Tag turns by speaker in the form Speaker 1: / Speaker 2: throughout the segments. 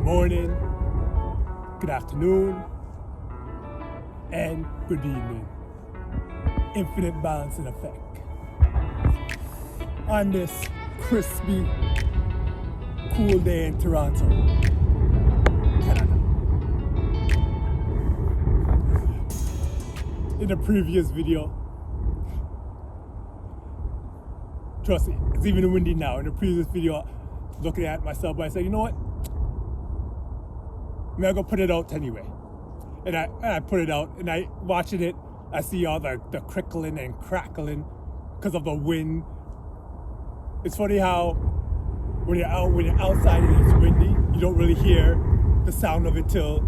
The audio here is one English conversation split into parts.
Speaker 1: morning, good afternoon, and good evening. Infinite balance in effect. On this crispy, cool day in Toronto, Canada. In the previous video, trust me, it's even windy now. In the previous video, looking at myself, I said, you know what? I'm gonna go put it out anyway. And I put it out, and I watching it, I see all the crickling and crackling because of the wind. It's funny how when you're outside and it's windy, you don't really hear the sound of it till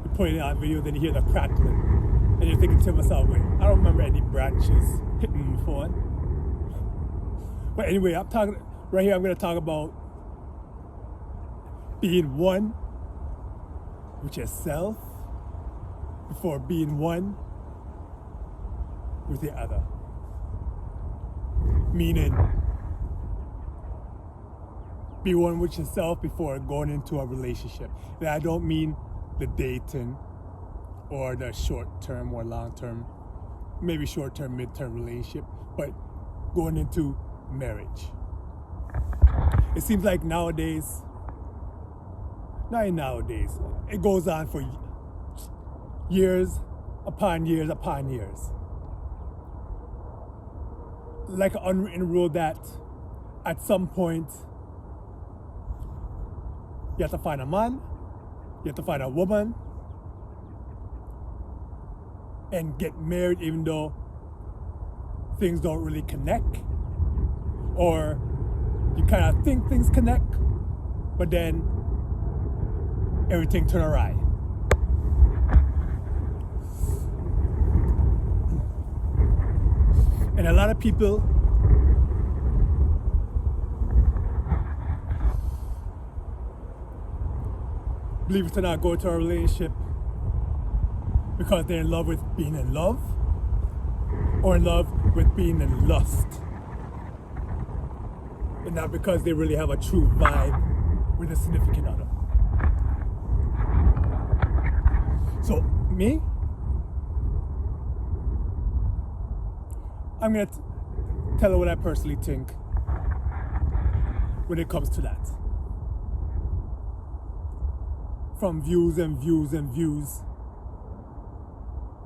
Speaker 1: you put it on video, then you hear the crackling. And you're thinking to myself, wait, I don't remember any branches hitting me before. But anyway, I'm gonna talk about being one with yourself before being one with the other. Meaning, be one with yourself before going into a relationship. And I don't mean the dating or the short-term or long-term, maybe short-term, mid-term relationship, but going into marriage. It seems like nowadays, it goes on for years upon years upon years. Like an unwritten rule that at some point you have to find a man, you have to find a woman, and get married even though things don't really connect, or you kind of think things connect, but then everything turn awry. And a lot of people believe it or not go into a relationship because they're in love with being in love, or in love with being in lust, and not because they really have a true vibe with a significant other. So me, I'm gonna tell her what I personally think when it comes to that. From views and views and views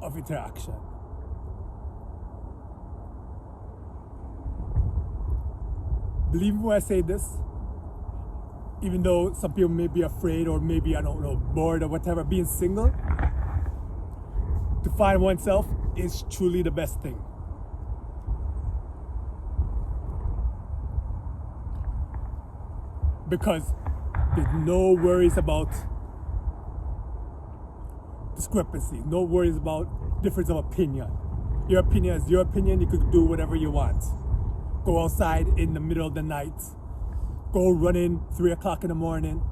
Speaker 1: of interaction. Believe me when I say this, even though some people may be afraid or maybe, I don't know, bored or whatever, being single, to find oneself is truly the best thing. Because there's no worries about discrepancy, no worries about difference of opinion. Your opinion is your opinion, you could do whatever you want. Go outside in the middle of the night, go running 3 o'clock in the morning.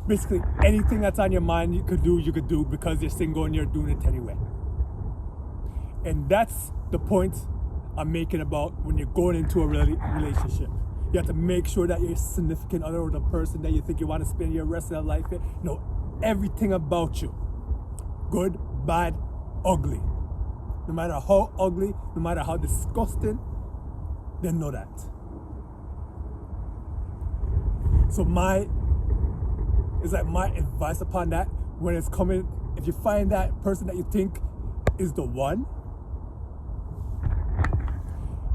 Speaker 1: Basically anything that's on your mind you could do because you're single and you're doing it anyway. And that's the point I'm making about when you're going into a relationship. You have to make sure that your significant other or the person that you think you want to spend your rest of your life with know everything about you. Good, bad, ugly. No matter how ugly, no matter how disgusting, they know that. So my advice upon that, when it's coming, if you find that person that you think is the one,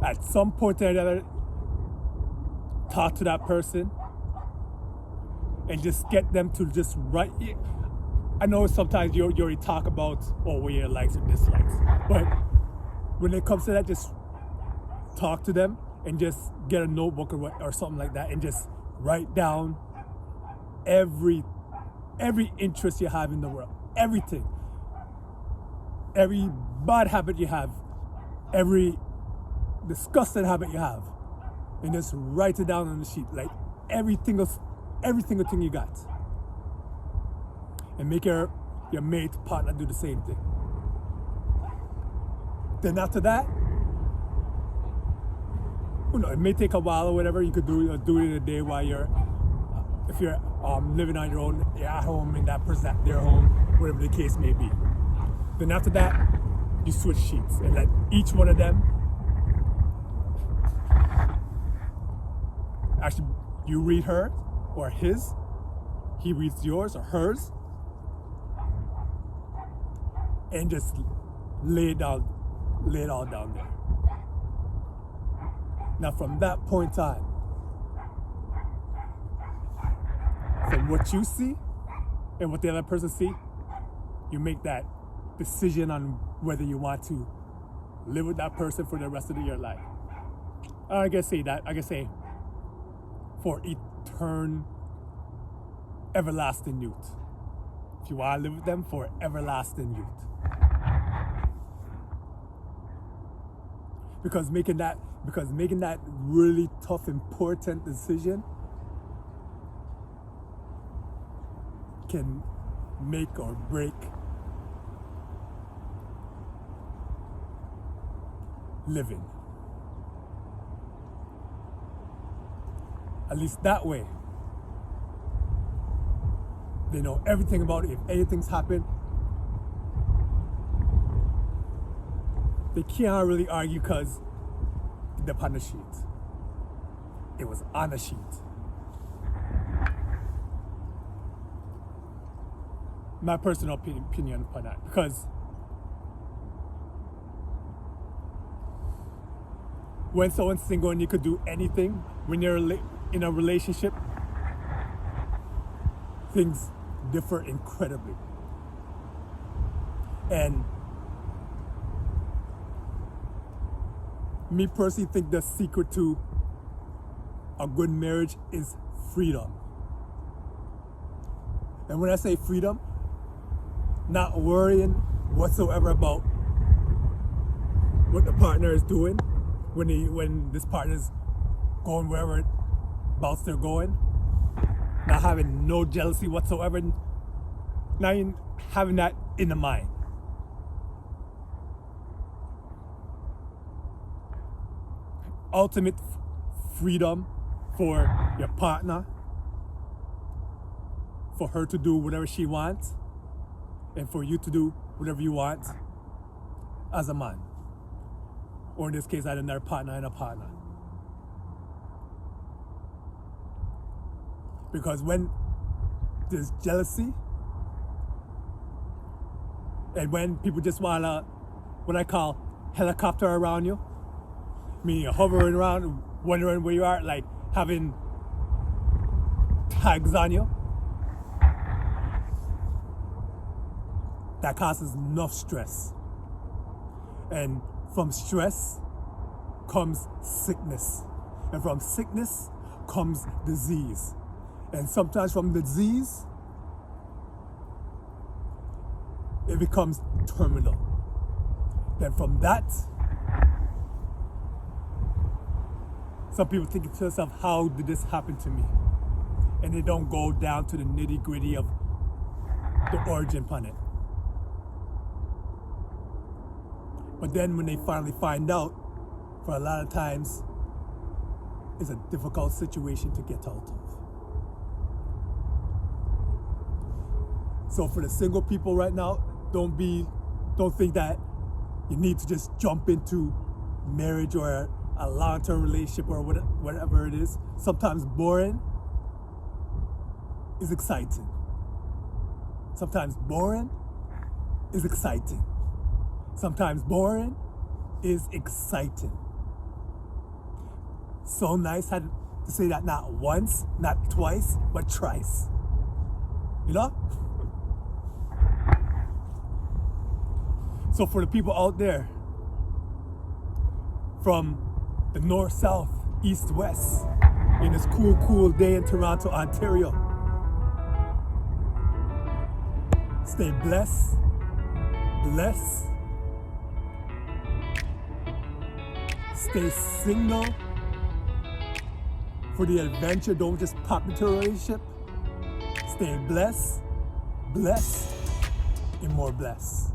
Speaker 1: at some point or another, talk to that person and just get them to just write. I know sometimes you already talk about what your likes and dislikes, but when it comes to that, just talk to them and just get a notebook or something like that and just write down every interest you have in the world, everything, every bad habit you have, every disgusting habit you have, and just write it down on the sheet, like every single thing you got, and make your mate partner do the same thing. Then after that, it may take a while or whatever. You could do it in a day while you're if you're living on your own, you're at home and that person's at their home, whatever the case may be. Then after that, you switch sheets and let each one of them, actually, you read her or his, he reads yours or hers, and just lay it all down there. Now from that point on, from what you see and what the other person see, you make that decision on whether you want to live with that person for the rest of your life. I can say for everlasting youth. If you want to live with them for everlasting youth. Because making that really tough, important decision can make or break living. At least that way, they know everything about it. If anything's happened, they can't really argue because it's on the sheet. It was on the sheet. My personal opinion upon that, because when someone's single and you could do anything, when you're in a relationship, things differ incredibly. And me personally think the secret to a good marriage is freedom. And when I say freedom, not worrying whatsoever about what the partner is doing when this partner's going wherever else they're going, not having no jealousy whatsoever, not even having that in the mind. Ultimate freedom for your partner, for her to do whatever she wants, and for you to do whatever you want as a man. Or in this case, either another partner and a partner. Because when there's jealousy, and when people just wanna, what I call helicopter around you, meaning you're hovering around, wondering where you are, like having tags on you, that causes enough stress. And from stress comes sickness. And from sickness comes disease. And sometimes from disease, it becomes terminal. Then from that, some people think to themselves, how did this happen to me? And they don't go down to the nitty gritty of the origin upon it. But then when they finally find out, for a lot of times, it's a difficult situation to get out of. So for the single people right now, don't think that you need to just jump into marriage or a long-term relationship or whatever it is. Sometimes boring is exciting. Sometimes boring is exciting. Sometimes boring is exciting. So nice had to say that not once, not twice, but thrice. You know? So for the people out there from the north, south, east, west, in this cool day in Toronto, Ontario, stay blessed, stay single for the adventure. Don't just pop into a relationship. Stay blessed, and more blessed.